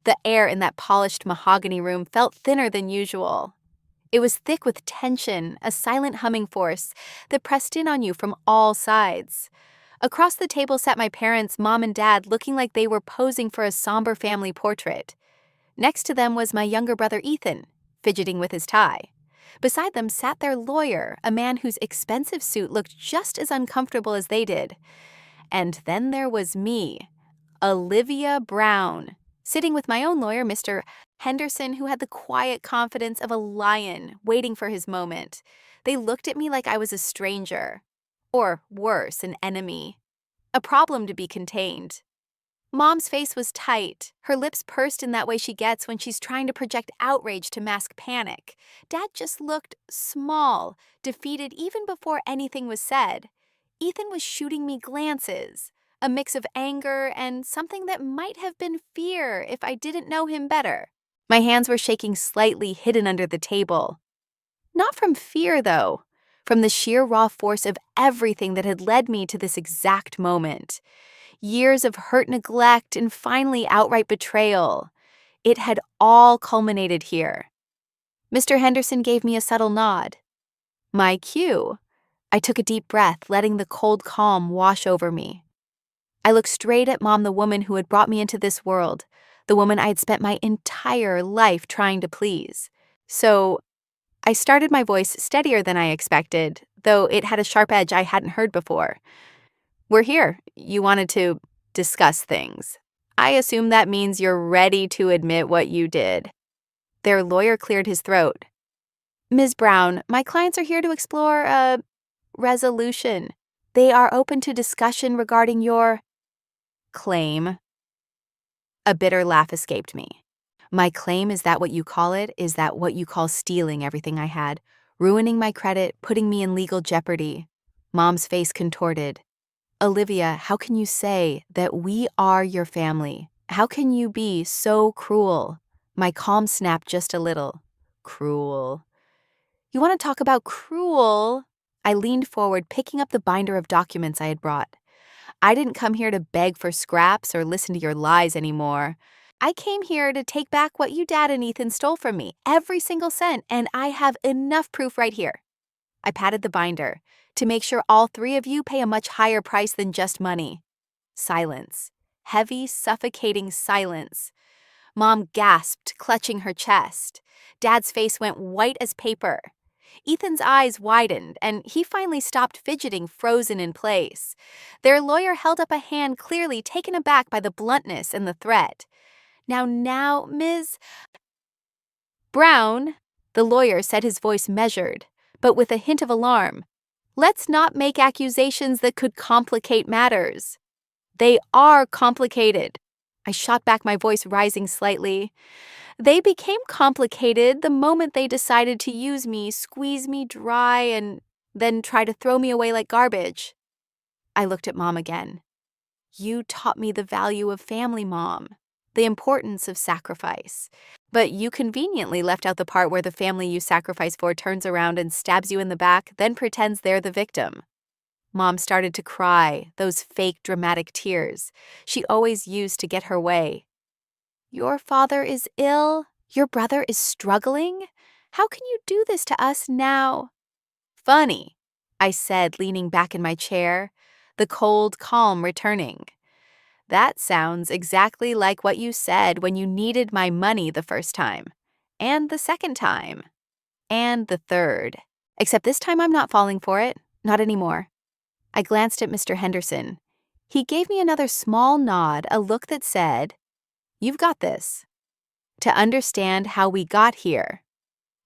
The air in that polished mahogany room felt thinner than usual. It was thick with tension, a silent humming force that pressed in on you from all sides. Across the table sat my parents, Mom and Dad, looking like they were posing for a somber family portrait. Next to them was my younger brother Ethan, fidgeting with his tie. Beside them sat their lawyer, a man whose expensive suit looked just as uncomfortable as they did. And then there was me, Olivia Brown, sitting with my own lawyer, Mr. Henderson, who had the quiet confidence of a lion waiting for his moment. They looked at me like I was a stranger, or worse, an enemy, a problem to be contained. Mom's face was tight, her lips pursed in that way she gets when she's trying to project outrage to mask panic. Dad just looked small, defeated even before anything was said. Ethan was shooting me glances, a mix of anger and something that might have been fear if I didn't know him better. My hands were shaking slightly, hidden under the table. Not from fear, though, from the sheer raw force of everything that had led me to this exact moment. Years of hurt neglect and finally outright betrayal. It had all culminated here. Mr. Henderson gave me a subtle nod. My cue. I took a deep breath, letting the cold calm wash over me. I looked straight at Mom, the woman who had brought me into this world, the woman I had spent my entire life trying to please. So I started my voice steadier than I expected, though it had a sharp edge I hadn't heard before. We're here. You wanted to discuss things. I assume that means you're ready to admit what you did. Their lawyer cleared his throat. Ms. Brown, my clients are here to explore a resolution. They are open to discussion regarding your claim. A bitter laugh escaped me. My claim, is that what you call it? Is that what you call stealing everything I had? Ruining my credit, putting me in legal jeopardy? Mom's face contorted. Olivia, how can you say that we are your family? How can you be so cruel? My calm snapped just a little. Cruel. You want to talk about cruel? I leaned forward, picking up the binder of documents I had brought. I didn't come here to beg for scraps or listen to your lies anymore. I came here to take back what you, Dad, and Ethan stole from me, every single cent, and I have enough proof right here. I patted the binder to make sure all three of you pay a much higher price than just money. Silence. Heavy, suffocating silence. Mom gasped, clutching her chest. Dad's face went white as paper. Ethan's eyes widened, and he finally stopped fidgeting, frozen in place. Their lawyer held up a hand, clearly taken aback by the bluntness and the threat. Now, Ms. Brown, the lawyer said, his voice measured, but with a hint of alarm. Let's not make accusations that could complicate matters. They are complicated. I shot back, my voice rising slightly. They became complicated the moment they decided to use me, squeeze me dry, and then try to throw me away like garbage. I looked at Mom again. You taught me the value of family, Mom, the importance of sacrifice. But you conveniently left out the part where the family you sacrifice for turns around and stabs you in the back, then pretends they're the victim. Mom started to cry, those fake dramatic tears she always used to get her way. Your father is ill? Your brother is struggling? How can you do this to us now? Funny, I said, leaning back in my chair, the cold calm returning. That sounds exactly like what you said when you needed my money the first time, and the second time, and the third. Except this time I'm not falling for it, not anymore. I glanced at Mr. Henderson. He gave me another small nod, a look that said, You've got this. To understand how we got here.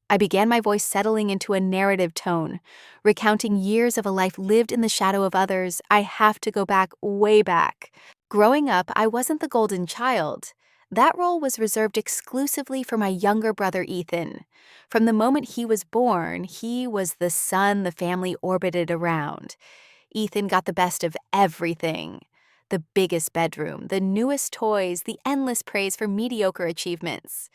I began, my voice settling into a narrative tone, recounting years of a life lived in the shadow of others. I have to go back, way back. Growing up, I wasn't the golden child. That role was reserved exclusively for my younger brother, Ethan. From the moment he was born, he was the sun the family orbited around. Ethan got the best of everything. The biggest bedroom, the newest toys, the endless praise for mediocre achievements.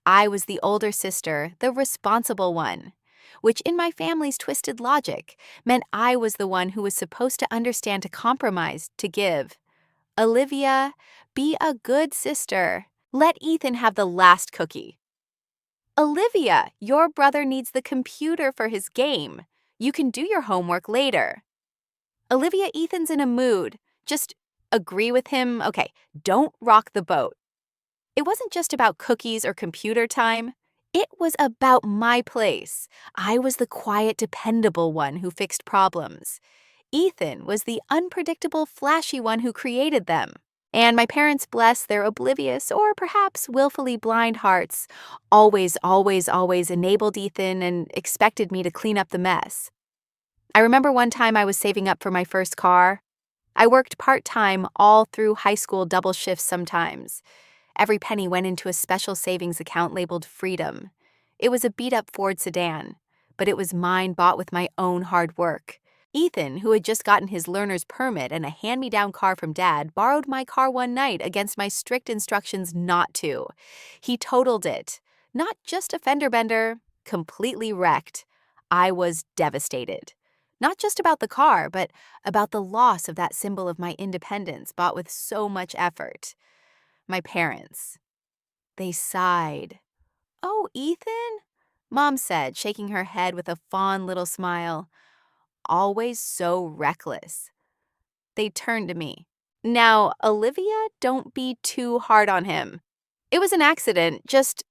I was the older sister, the responsible one, which in my family's twisted logic meant I was the one who was supposed to understand, to compromise, to give. Olivia, be a good sister. Let Ethan have the last cookie. Olivia, your brother needs the computer for his game. You can do your homework later. Olivia, Ethan's in a mood. Just agree with him. Okay, don't rock the boat. It wasn't just about cookies or computer time. It was about my place. I was the quiet, dependable one who fixed problems. Ethan was the unpredictable, flashy one who created them. And my parents, bless their oblivious or perhaps willfully blind hearts, always enabled Ethan and expected me to clean up the mess. I remember one time I was saving up for my first car. I worked part-time all through high school, double shifts sometimes. Every penny went into a special savings account labeled Freedom. It was a beat-up Ford sedan, but it was mine, bought with my own hard work. Ethan, who had just gotten his learner's permit and a hand-me-down car from Dad, borrowed my car one night against my strict instructions not to. He totaled it. Not just a fender bender, completely wrecked. I was devastated. Not just about the car, but about the loss of that symbol of my independence bought with so much effort. My parents. They sighed. "Oh, Ethan?" Mom said, shaking her head with a fond little smile. "Always so reckless." They turned to me. "Now, Olivia, don't be too hard on him. It was an accident, just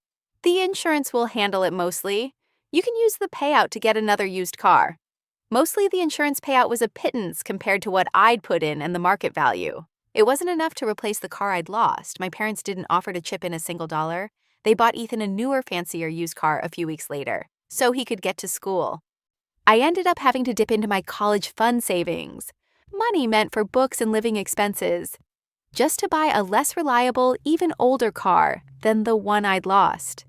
the insurance will handle it mostly. You can use the payout to get another used car." Mostly the insurance payout was a pittance compared to what I'd put in and the market value. It wasn't enough to replace the car I'd lost. My parents didn't offer to chip in a single dollar. They bought Ethan a newer, fancier used car a few weeks later, so he could get to school. I ended up having to dip into my college fund savings, money meant for books and living expenses, just to buy a less reliable, even older car than the one I'd lost.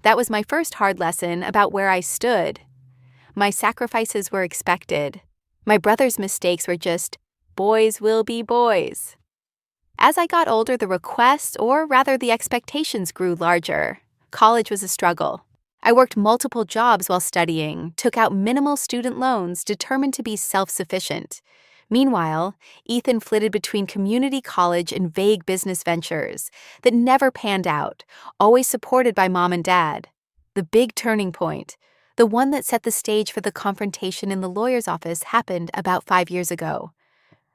That was my first hard lesson about where I stood. My sacrifices were expected. My brother's mistakes were just, boys will be boys. As I got older, the requests, or rather the expectations, grew larger. College was a struggle. I worked multiple jobs while studying, took out minimal student loans, determined to be self-sufficient. Meanwhile, Ethan flitted between community college and vague business ventures that never panned out, always supported by Mom and Dad. The big turning point, the one that set the stage for the confrontation in the lawyer's office, happened about 5 years ago.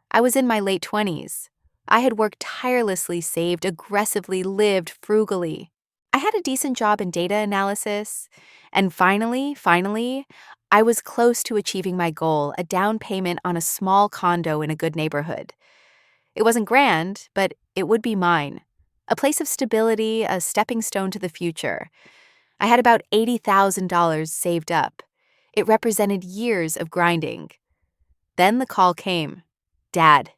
I was in my late 20s. I had worked tirelessly, saved aggressively, lived frugally. I had a decent job in data analysis. And finally, I was close to achieving my goal, a down payment on a small condo in a good neighborhood. It wasn't grand, but it would be mine. A place of stability, a stepping stone to the future. I had about $80,000 saved up. It represented years of grinding. Then the call came. Dad.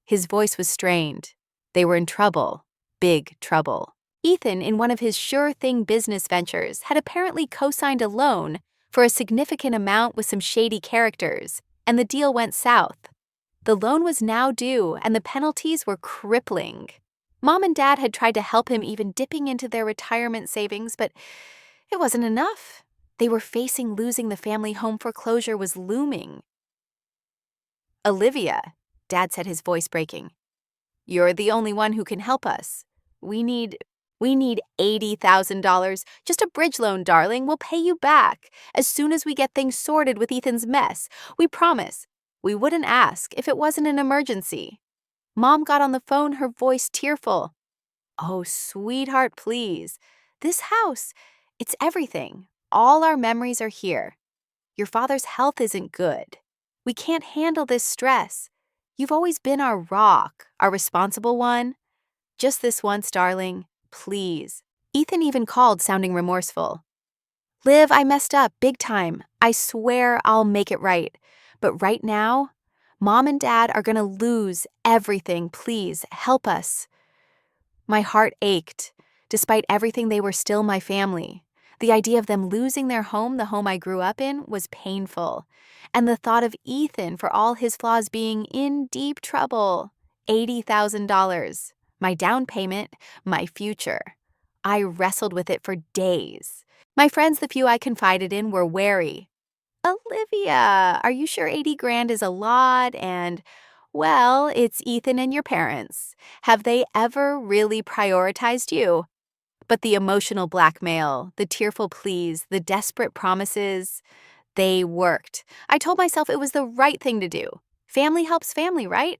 His voice was strained. They were in trouble. Big trouble. Ethan, in one of his sure-thing business ventures, had apparently co-signed a loan for a significant amount with some shady characters, and the deal went south. The loan was now due, and the penalties were crippling. Mom and Dad had tried to help him, even dipping into their retirement savings, but it wasn't enough. They were facing losing the family home. Foreclosure was looming. "Olivia," Dad said, his voice breaking, "you're the only one who can help us. We need $80,000. Just a bridge loan, darling. We'll pay you back as soon as we get things sorted with Ethan's mess. We promise. We wouldn't ask if it wasn't an emergency." Mom got on the phone, her voice tearful. "Oh, sweetheart, please. This house, it's everything. All our memories are here. Your father's health isn't good. We can't handle this stress. You've always been our rock, our responsible one. Just this once, darling. Please." Ethan even called, sounding remorseful. "Liv, I messed up big time. I swear I'll make it right. But right now, Mom and Dad are gonna lose everything. Please, help us." My heart ached. Despite everything, they were still my family. The idea of them losing their home, the home I grew up in, was painful. And the thought of Ethan, for all his flaws, being in deep trouble. $80,000. My down payment, my future. I wrestled with it for days. My friends, the few I confided in, were wary. "Olivia, are you sure 80 grand is a lot? And, well, it's Ethan and your parents. Have they ever really prioritized you?" But the emotional blackmail, the tearful pleas, the desperate promises, they worked. I told myself it was the right thing to do. Family helps family, right?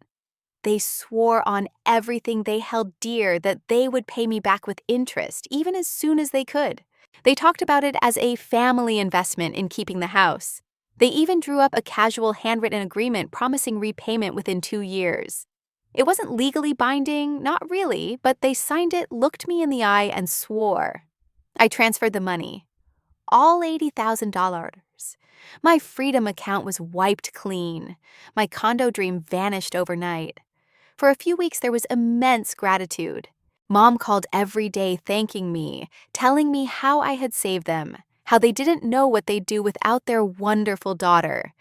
They swore on everything they held dear that they would pay me back with interest, even as soon as they could. They talked about it as a family investment in keeping the house. They even drew up a casual handwritten agreement promising repayment within 2 years. It wasn't legally binding, not really, but they signed it, looked me in the eye, and swore. I transferred the money. All $80,000. My freedom account was wiped clean. My condo dream vanished overnight. For a few weeks, there was immense gratitude. Mom called every day thanking me, telling me how I had saved them, how they didn't know what they'd do without their wonderful daughter.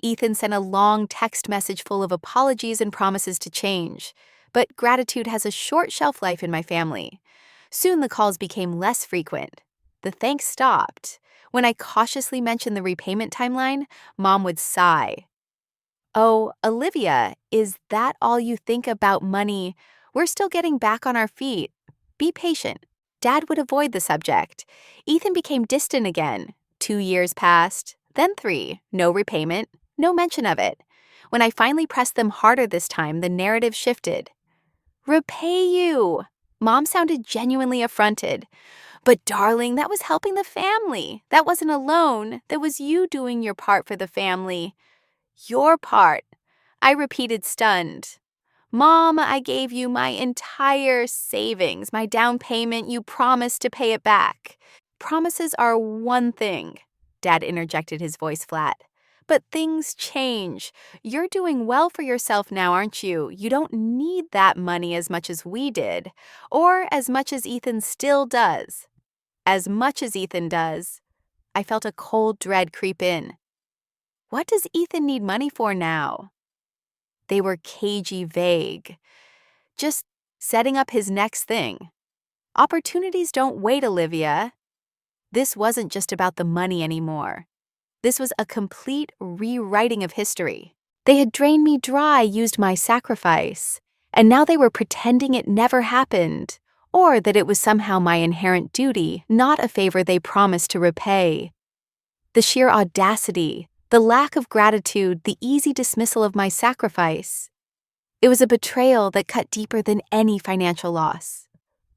Ethan sent a long text message full of apologies and promises to change. But gratitude has a short shelf life in my family. Soon the calls became less frequent. The thanks stopped. When I cautiously mentioned the repayment timeline, Mom would sigh. "Oh, Olivia, is that all you think about money? We're still getting back on our feet. Be patient." Dad would avoid the subject. Ethan became distant again. 2 years passed, then 3. No repayment, no mention of it. When I finally pressed them harder this time, the narrative shifted. "Repay you." Mom sounded genuinely affronted. "But darling, that was helping the family. That wasn't a loan. That was you doing your part for the family." "Your part," I repeated, stunned. "Mom, I gave you my entire savings, my down payment. You promised to pay it back." "Promises are one thing," Dad interjected, his voice flat. "But things change. You're doing well for yourself now, aren't you? You don't need that money as much as we did, or as much as Ethan still does." As much as Ethan does. I felt a cold dread creep in. What does Ethan need money for now? They were cagey vague. Just setting up his next thing. Opportunities don't wait, Olivia. This wasn't just about the money anymore. This was a complete rewriting of history. They had drained me dry, used my sacrifice, and now they were pretending it never happened, or that it was somehow my inherent duty, not a favor they promised to repay. The sheer audacity, the lack of gratitude, the easy dismissal of my sacrifice. It was a betrayal that cut deeper than any financial loss.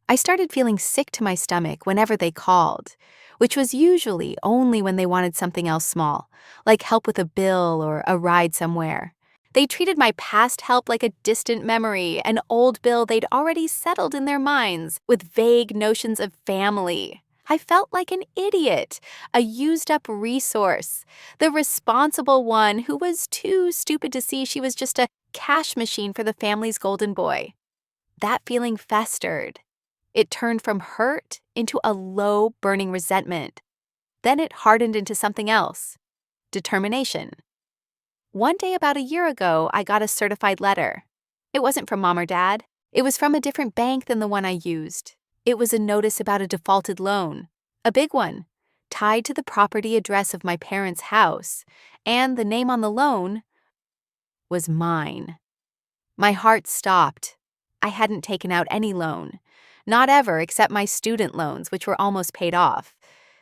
I started feeling sick to my stomach whenever they called, which was usually only when they wanted something else small, like help with a bill or a ride somewhere. They treated my past help like a distant memory, an old bill they'd already settled in their minds, with vague notions of family. I felt like an idiot, a used-up resource, the responsible one who was too stupid to see she was just a cash machine for the family's golden boy. That feeling festered. It turned from hurt into a low, burning resentment. Then it hardened into something else. Determination. One day about a year ago, I got a certified letter. It wasn't from Mom or Dad. It was from a different bank than the one I used. It was a notice about a defaulted loan, a big one, tied to the property address of my parents' house, and the name on the loan was mine. My heart stopped. I hadn't taken out any loan. Not ever, except my student loans, which were almost paid off.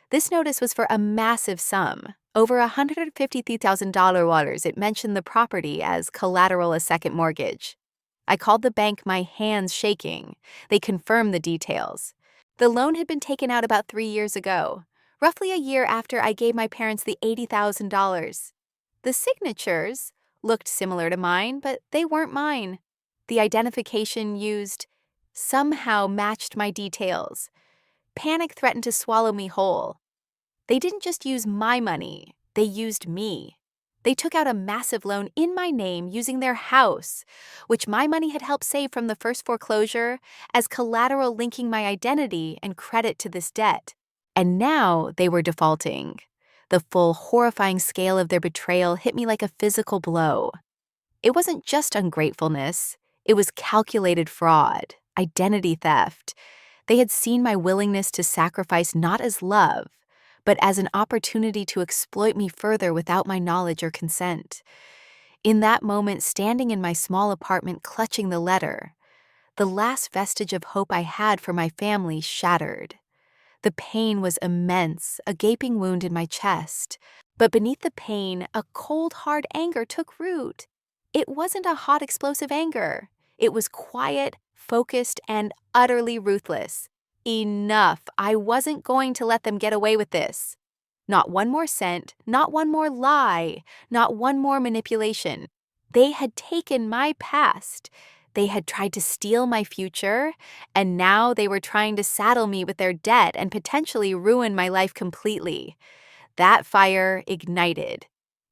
This notice was for a massive sum, over $150,000. It mentioned the property as collateral, a second mortgage. I called the bank, my hands shaking. They confirmed the details. The loan had been taken out about 3 years ago, roughly a year after I gave my parents the $80,000. The signatures looked similar to mine, but they weren't mine. The identification used somehow matched my details. Panic threatened to swallow me whole. They didn't just use my money, they used me. They took out a massive loan in my name using their house, which my money had helped save from the first foreclosure, as collateral, linking my identity and credit to this debt. And now they were defaulting. The full, horrifying scale of their betrayal hit me like a physical blow. It wasn't just ungratefulness, it was calculated fraud, identity theft. They had seen my willingness to sacrifice not as love, but as an opportunity to exploit me further without my knowledge or consent. In that moment, standing in my small apartment clutching the The last vestige of hope I had for my family shattered. The pain was immense, a gaping wound in my chest. But beneath the pain, a cold, hard anger took root. It wasn't a hot, explosive anger. It was quiet, focused, and utterly ruthless. Enough. I wasn't going to let them get away with this. Not one more cent, not one more lie, not one more manipulation. They had taken my past. They had tried to steal my future, and now they were trying to saddle me with their debt and potentially ruin my life completely. That fire ignited.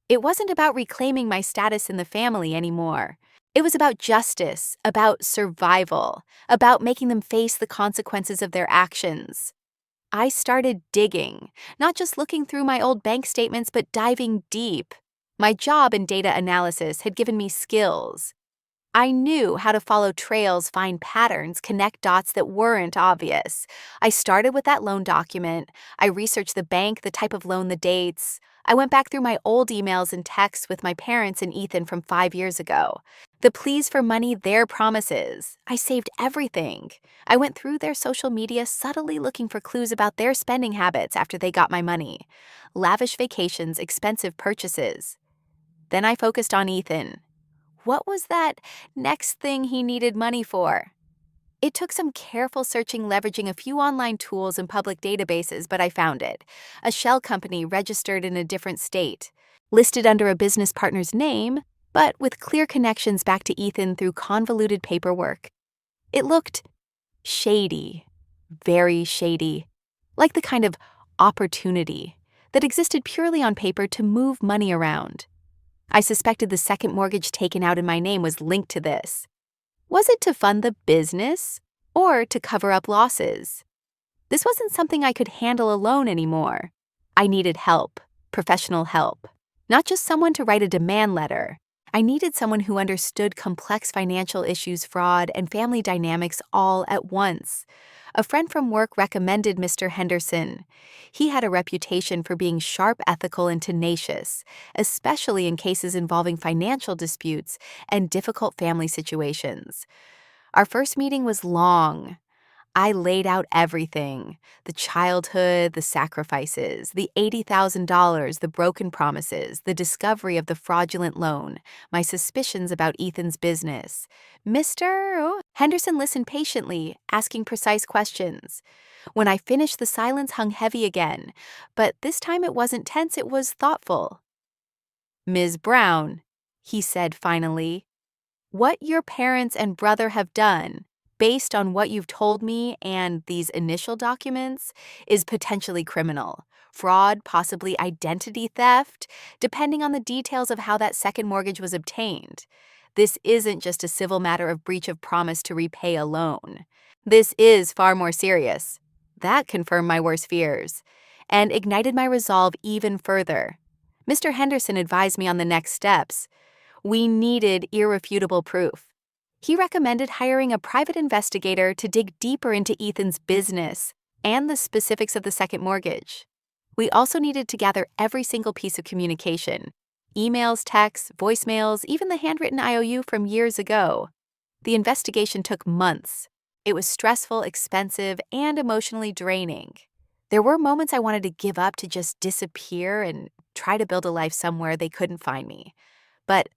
It wasn't about reclaiming my status in the family anymore. It was about justice, about survival, about making them face the consequences of their actions. I started digging, not just looking through my old bank statements, but diving deep. My job in data analysis had given me skills. I knew how to follow trails, find patterns, connect dots that weren't obvious. I started with that loan document. I researched the bank, the type of loan, the dates. I went back through my old emails and texts with my parents and Ethan from 5 years ago. The pleas for money, their promises. I saved everything. I went through their social media, subtly looking for clues about their spending habits after they got my money. Lavish vacations, expensive purchases. Then I focused on Ethan. What was that next thing he needed money for? It took some careful searching, leveraging a few online tools and public databases, but I found it. A shell company registered in a different state, listed under a business partner's name, but with clear connections back to Ethan through convoluted paperwork. It looked shady, very shady, like the kind of opportunity that existed purely on paper to move money around. I suspected the second mortgage taken out in my name was linked to this. Was it to fund the business or to cover up losses? This wasn't something I could handle alone anymore. I needed help, professional help, not just someone to write a demand letter. I needed someone who understood complex financial issues, fraud, and family dynamics all at once. A friend from work recommended Mr. Henderson. He had a reputation for being sharp, ethical, and tenacious, especially in cases involving financial disputes and difficult family situations. Our first meeting was long. I laid out everything: the childhood, the sacrifices, the $80,000, the broken promises, the discovery of the fraudulent loan, my suspicions about Ethan's business. Mr. Henderson listened patiently, asking precise questions. When I finished, the silence hung heavy again, but this time it wasn't tense, it was thoughtful. "Ms. Brown," he said finally, "what your parents and brother have done, based on what you've told me and these initial documents, is potentially criminal. Fraud, possibly identity theft, depending on the details of how that second mortgage was obtained. This isn't just a civil matter of breach of promise to repay a loan. This is far more serious." That confirmed my worst fears and ignited my resolve even further. Mr. Henderson advised me on the next steps. We needed irrefutable proof. He recommended hiring a private investigator to dig deeper into Ethan's business and the specifics of the second mortgage. We also needed to gather every single piece of communication: emails, texts, voicemails, even the handwritten IOU from years ago. The investigation took months. It was stressful, expensive, and emotionally draining. There were moments I wanted to give up, to just disappear and try to build a life somewhere they couldn't find me. But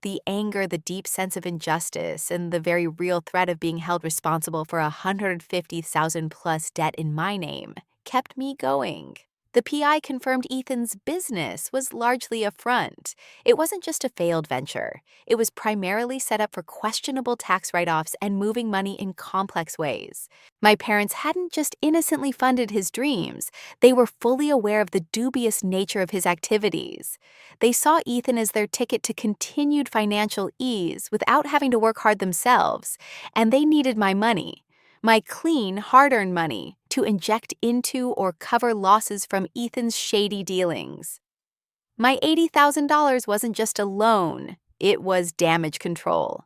the anger, the deep sense of injustice, and the very real threat of being held responsible for $150,000 plus debt in my name kept me going. The PI confirmed Ethan's business was largely a front. It wasn't just a failed venture. It was primarily set up for questionable tax write-offs and moving money in complex ways. My parents hadn't just innocently funded his dreams. They were fully aware of the dubious nature of his activities. They saw Ethan as their ticket to continued financial ease without having to work hard themselves, and they needed my money. My clean, hard-earned money, to inject into or cover losses from Ethan's shady dealings. My $80,000 wasn't just a loan, it was damage control.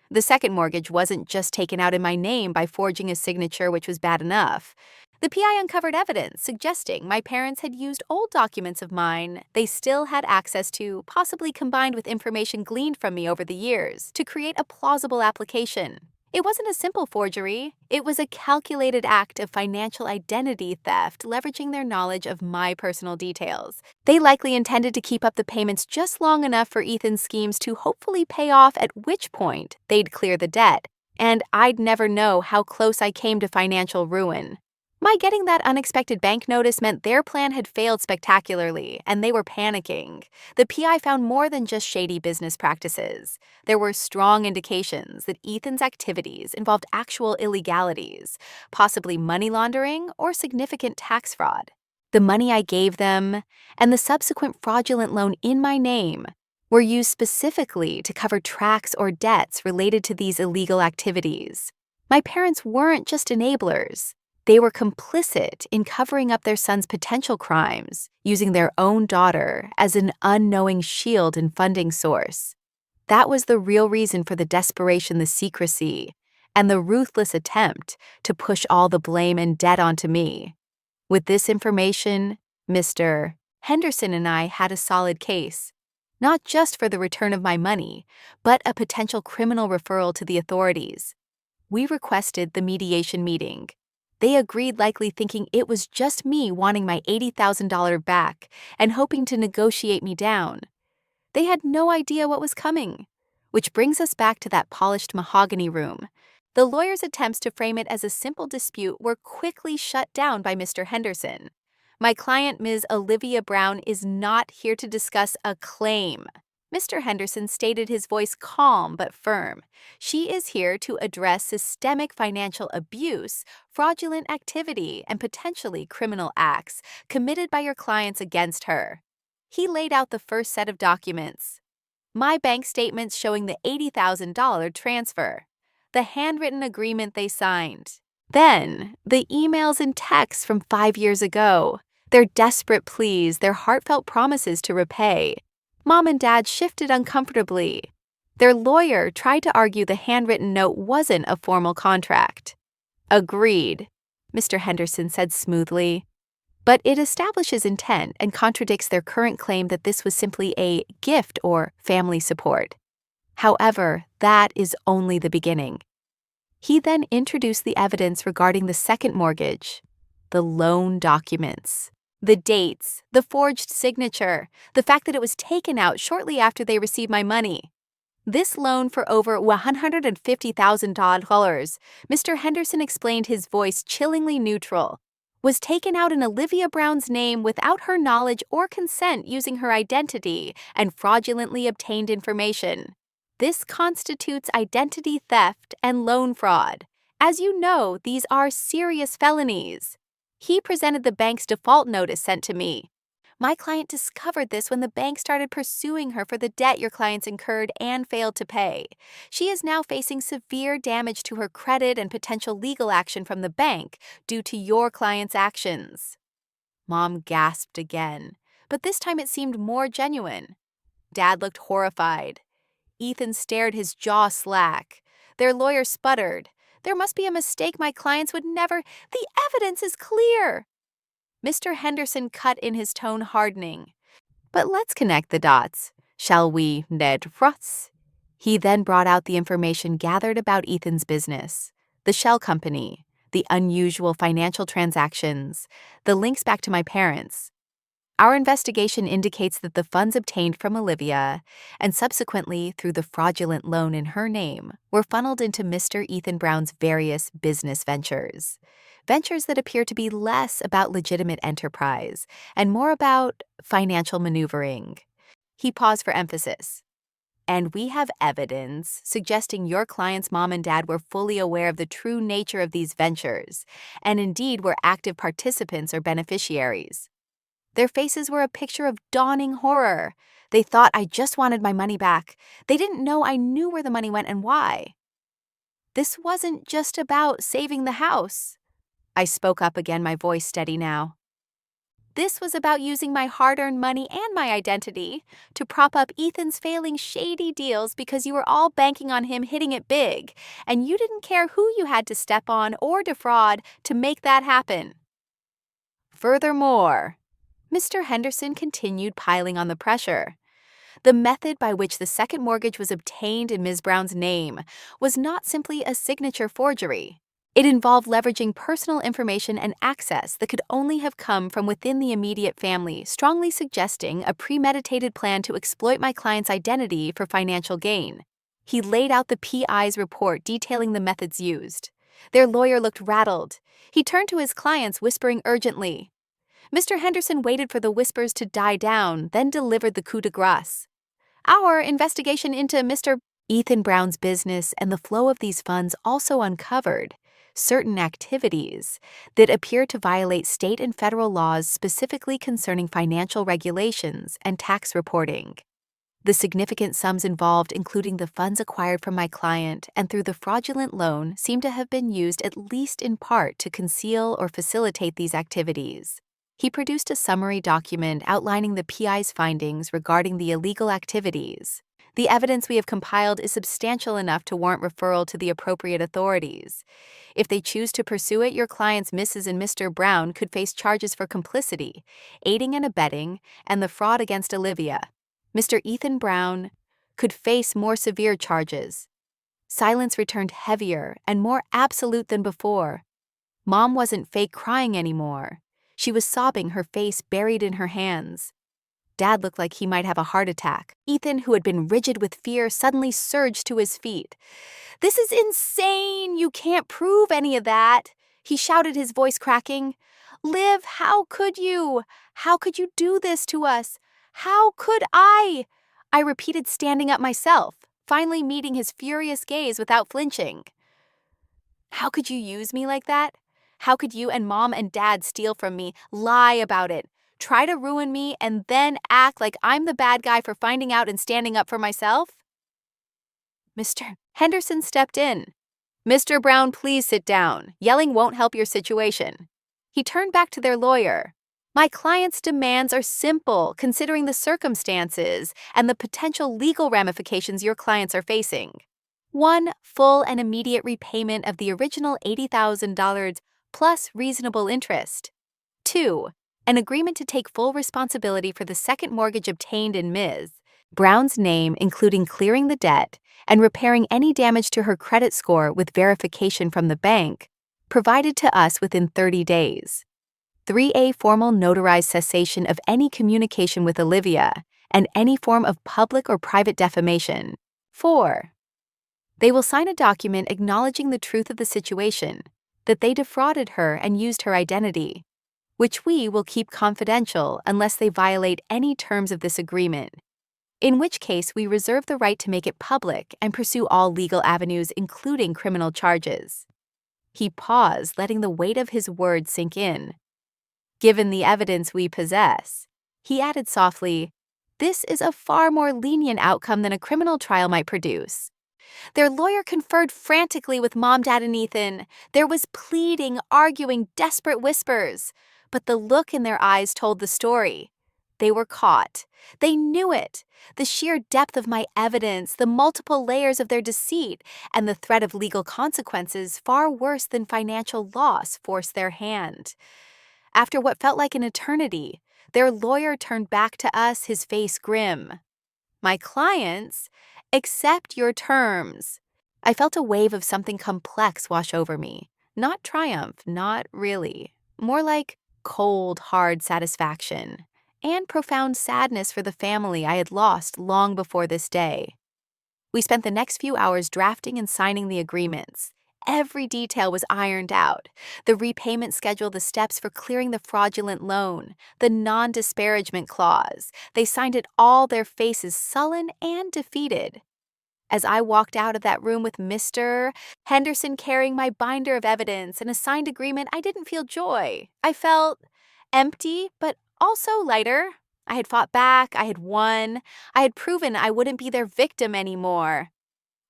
The second mortgage wasn't just taken out in my name by forging a signature, which was bad enough. The PI uncovered evidence suggesting my parents had used old documents of mine they still had access to, possibly combined with information gleaned from me over the years, to create a plausible application. It wasn't a simple forgery. It was a calculated act of financial identity theft, leveraging their knowledge of my personal details. They likely intended to keep up the payments just long enough for Ethan's schemes to hopefully pay off, at which point they'd clear the debt, and I'd never know how close I came to financial ruin. My getting that unexpected bank notice meant their plan had failed spectacularly, and they were panicking. The PI found more than just shady business practices. There were strong indications that Ethan's activities involved actual illegalities, possibly money laundering or significant tax fraud. The money I gave them, and the subsequent fraudulent loan in my name, were used specifically to cover tracks or debts related to these illegal activities. My parents weren't just enablers. They were complicit in covering up their son's potential crimes, using their own daughter as an unknowing shield and funding source. That was the real reason for the desperation, the secrecy, and the ruthless attempt to push all the blame and debt onto me. With this information, Mr. Henderson and I had a solid case, not just for the return of my money, but a potential criminal referral to the authorities. We requested the mediation meeting. They agreed, likely thinking it was just me wanting my $80,000 back and hoping to negotiate me down. They had no idea what was coming. Which brings us back to that polished mahogany room. The lawyer's attempts to frame it as a simple dispute were quickly shut down by Mr. Henderson. My client, Ms. Olivia Brown, is not here to discuss a claim. Mr. Henderson stated, his voice calm but firm. She is here to address systemic financial abuse, fraudulent activity, and potentially criminal acts committed by your clients against her. He laid out the first set of documents. My bank statements showing the $80,000 transfer. The handwritten agreement they signed. Then, the emails and texts from 5 years ago. Their desperate pleas, their heartfelt promises to repay. Mom and Dad shifted uncomfortably. Their lawyer tried to argue the handwritten note wasn't a formal contract. Agreed, Mr. Henderson said smoothly. But it establishes intent and contradicts their current claim that this was simply a gift or family support. However, that is only the beginning. He then introduced the evidence regarding the second mortgage, the loan documents. The dates, the forged signature, the fact that it was taken out shortly after they received my money. This loan for over $150,000, Mr. Henderson explained, his voice chillingly neutral, was taken out in Olivia Brown's name without her knowledge or consent, using her identity and fraudulently obtained information. This constitutes identity theft and loan fraud. As you know, these are serious felonies. He presented the bank's default notice sent to me. My client discovered this when the bank started pursuing her for the debt your clients incurred and failed to pay. She is now facing severe damage to her credit and potential legal action from the bank due to your client's actions. Mom gasped again, but this time it seemed more genuine. Dad looked horrified. Ethan stared, his jaw slack. Their lawyer sputtered. There must be a mistake. My clients would never. The evidence is clear. Mr. Henderson cut in, his tone hardening. But let's connect the dots, shall we, Ned Ross? He then brought out the information gathered about Ethan's business, the shell company, the unusual financial transactions, the links back to my parents. Our investigation indicates that the funds obtained from Olivia, and subsequently through the fraudulent loan in her name, were funneled into Mr. Ethan Brown's various business ventures. Ventures that appear to be less about legitimate enterprise and more about financial maneuvering. He paused for emphasis. And we have evidence suggesting your client's mom and dad were fully aware of the true nature of these ventures, and indeed were active participants or beneficiaries. Their faces were a picture of dawning horror. They thought I just wanted my money back. They didn't know I knew where the money went and why. This wasn't just about saving the house. I spoke up again, my voice steady now. This was about using my hard-earned money and my identity to prop up Ethan's failing shady deals, because you were all banking on him hitting it big, and you didn't care who you had to step on or defraud to make that happen. Furthermore, Mr. Henderson continued, piling on the pressure, The method by which the second mortgage was obtained in Ms. Brown's name was not simply a signature forgery. It involved leveraging personal information and access that could only have come from within the immediate family, strongly suggesting a premeditated plan to exploit my client's identity for financial gain. He laid out the PI's report detailing the methods used. Their lawyer looked rattled. He turned to his clients, whispering urgently. Mr. Henderson waited for the whispers to die down, then delivered the coup de grace. Our investigation into Mr. Ethan Brown's business and the flow of these funds also uncovered certain activities that appear to violate state and federal laws specifically concerning financial regulations and tax reporting. The significant sums involved, including the funds acquired from my client and through the fraudulent loan, seem to have been used at least in part to conceal or facilitate these activities. He produced a summary document outlining the PI's findings regarding the illegal activities. The evidence we have compiled is substantial enough to warrant referral to the appropriate authorities. If they choose to pursue it, your clients Mrs. and Mr. Brown could face charges for complicity, aiding and abetting, and the fraud against Olivia. Mr. Ethan Brown could face more severe charges. Silence returned heavier and more absolute than before. Mom wasn't fake crying anymore. She was sobbing, her face buried in her hands. Dad looked like he might have a heart attack. Ethan, who had been rigid with fear, suddenly surged to his feet. "This is insane! You can't prove any of that!" he shouted, his voice cracking. "Liv, how could you? How could you do this to us? How could I?" I repeated, standing up myself, finally meeting his furious gaze without flinching. "How could you use me like that? How could you and Mom and Dad steal from me, lie about it, try to ruin me, and then act like I'm the bad guy for finding out and standing up for myself?" Mr. Henderson stepped in. "Mr. Brown, please sit down. Yelling won't help your situation." He turned back to their lawyer. "My client's demands are simple, considering the circumstances and the potential legal ramifications your clients are facing. One, full and immediate repayment of the original $80,000 plus reasonable interest. Two, an agreement to take full responsibility for the second mortgage obtained in Ms. Brown's name, including clearing the debt and repairing any damage to her credit score with verification from the bank, provided to us within 30 days. 3A, formal notarized cessation of any communication with Olivia and any form of public or private defamation. 4. They will sign a document acknowledging the truth of the situation, that they defrauded her and used her identity, which we will keep confidential unless they violate any terms of this agreement, in which case we reserve the right to make it public and pursue all legal avenues, including criminal charges." He paused, letting the weight of his words sink in. "Given the evidence we possess," he added softly, "this is a far more lenient outcome than a criminal trial might produce." Their lawyer conferred frantically with Mom, Dad, and Ethan. There was pleading, arguing, desperate whispers. But the look in their eyes told the story. They were caught. They knew it. The sheer depth of my evidence, the multiple layers of their deceit, and the threat of legal consequences far worse than financial loss forced their hand. After what felt like an eternity, their lawyer turned back to us, his face grim. "My clients, accept your terms." I felt a wave of something complex wash over me. Not triumph, not really. More like cold, hard satisfaction and profound sadness for the family I had lost long before this day. We spent the next few hours drafting and signing the agreements. Every detail was ironed out: the repayment schedule, the steps for clearing the fraudulent loan, the non-disparagement clause. They signed it all, their faces sullen and defeated. As I walked out of that room with Mr. Henderson carrying my binder of evidence and a signed agreement, I didn't feel joy. I felt empty, but also lighter. I had fought back, I had won, I had proven I wouldn't be their victim anymore.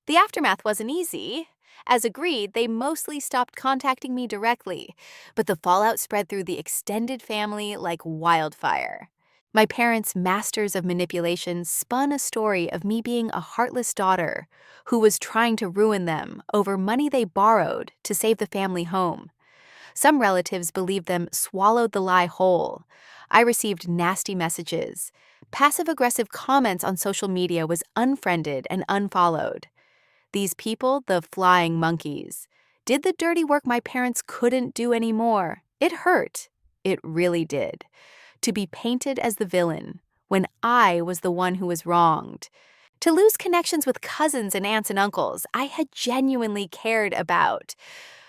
The aftermath wasn't easy. As agreed, they mostly stopped contacting me directly, but the fallout spread through the extended family like wildfire. My parents, masters of manipulation, spun a story of me being a heartless daughter who was trying to ruin them over money they borrowed to save the family home. Some relatives believed them swallowed the lie whole. I received nasty messages. passive-aggressive comments on social media was unfriended and unfollowed. These people, the flying monkeys, did the dirty work my parents couldn't do anymore. It hurt. It really did. To be painted as the villain when I was the one who was wronged. To lose connections with cousins and aunts and uncles I had genuinely cared about.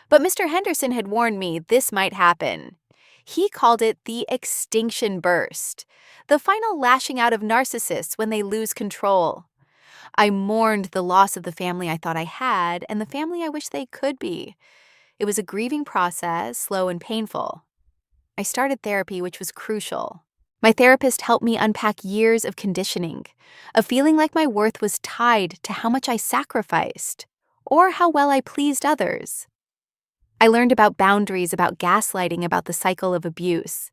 But Mr. Henderson had warned me this might happen. He called it the extinction burst, the final lashing out of narcissists when they lose control. I mourned the loss of the family I thought I had and the family I wish they could be. It was a grieving process, slow and painful. I started therapy, which was crucial. My therapist helped me unpack years of conditioning, of feeling like my worth was tied to how much I sacrificed or how well I pleased others. I learned about boundaries, about gaslighting, about the cycle of abuse.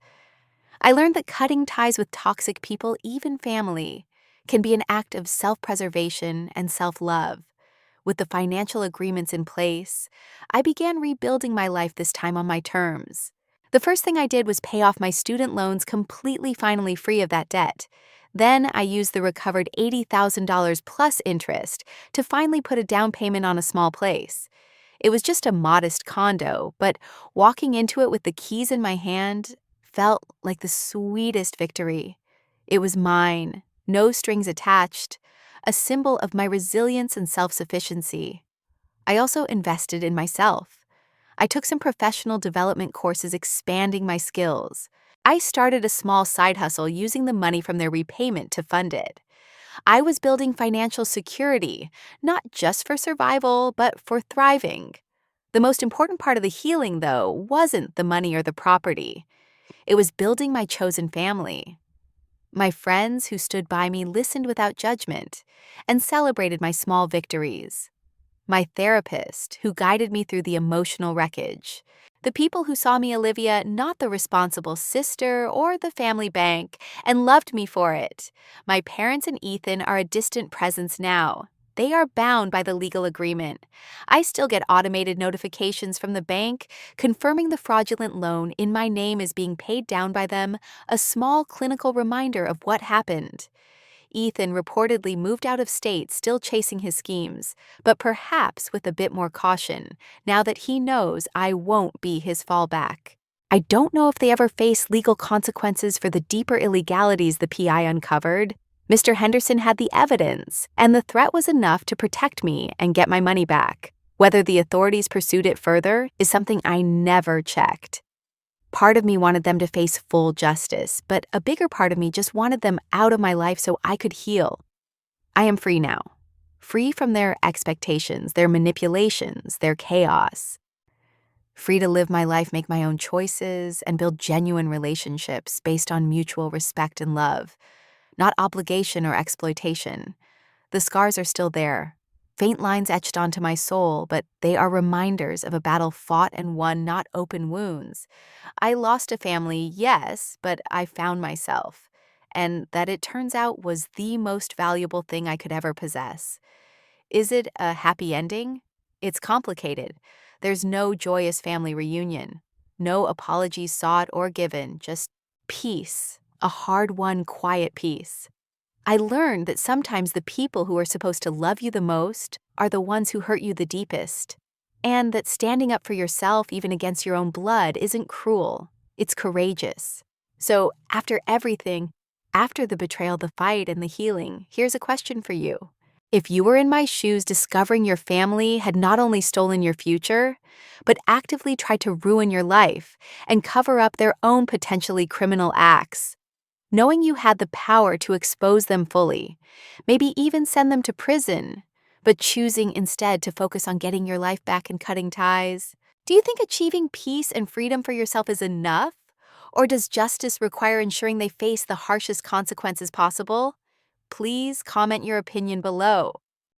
I learned that cutting ties with toxic people, even family, can be an act of self-preservation and self-love. With the financial agreements in place, I began rebuilding my life this time on my terms. The first thing I did was pay off my student loans completely, finally free of that debt. Then I used the recovered $80,000 plus interest to finally put a down payment on a small place. It was just a modest condo, but walking into it with the keys in my hand felt like the sweetest victory. It was mine, no strings attached, a symbol of my resilience and self-sufficiency. I also invested in myself. I took some professional development courses expanding my skills. I started a small side hustle using the money from their repayment to fund it. I was building financial security, not just for survival, but for thriving. The most important part of the healing, though, wasn't the money or the property. It was building my chosen family. My friends who stood by me listened without judgment and celebrated my small victories. My therapist who guided me through the emotional wreckage. The people who saw me, Olivia, not the responsible sister or the family bank, and loved me for it. My parents and Ethan are a distant presence now. They are bound by the legal agreement. I still get automated notifications from the bank confirming the fraudulent loan in my name is being paid down by them, a small clinical reminder of what happened. Ethan reportedly moved out of state, still chasing his schemes, but perhaps with a bit more caution, now that he knows I won't be his fallback. I don't know if they ever face legal consequences for the deeper illegalities the PI uncovered. Mr. Henderson had the evidence, and the threat was enough to protect me and get my money back. Whether the authorities pursued it further is something I never checked. Part of me wanted them to face full justice, but a bigger part of me just wanted them out of my life so I could heal. I am free now. Free from their expectations, their manipulations, their chaos. Free to live my life, make my own choices, and build genuine relationships based on mutual respect and love, not obligation or exploitation. The scars are still there, faint lines etched onto my soul, but they are reminders of a battle fought and won, not open wounds. I lost a family, yes, but I found myself, and that it turns out was the most valuable thing I could ever possess. Is it a happy ending? It's complicated. There's no joyous family reunion, no apologies sought or given, just peace, a hard-won, quiet peace. I learned that sometimes the people who are supposed to love you the most are the ones who hurt you the deepest, and that standing up for yourself, even against your own blood, isn't cruel. It's courageous. So after everything, after the betrayal, the fight, and the healing, here's a question for you. If you were in my shoes, discovering your family had not only stolen your future, but actively tried to ruin your life and cover up their own potentially criminal acts, knowing you had the power to expose them fully, maybe even send them to prison, but choosing instead to focus on getting your life back and cutting ties, do you think achieving peace and freedom for yourself is enough? Or does justice require ensuring they face the harshest consequences possible? Please comment your opinion below.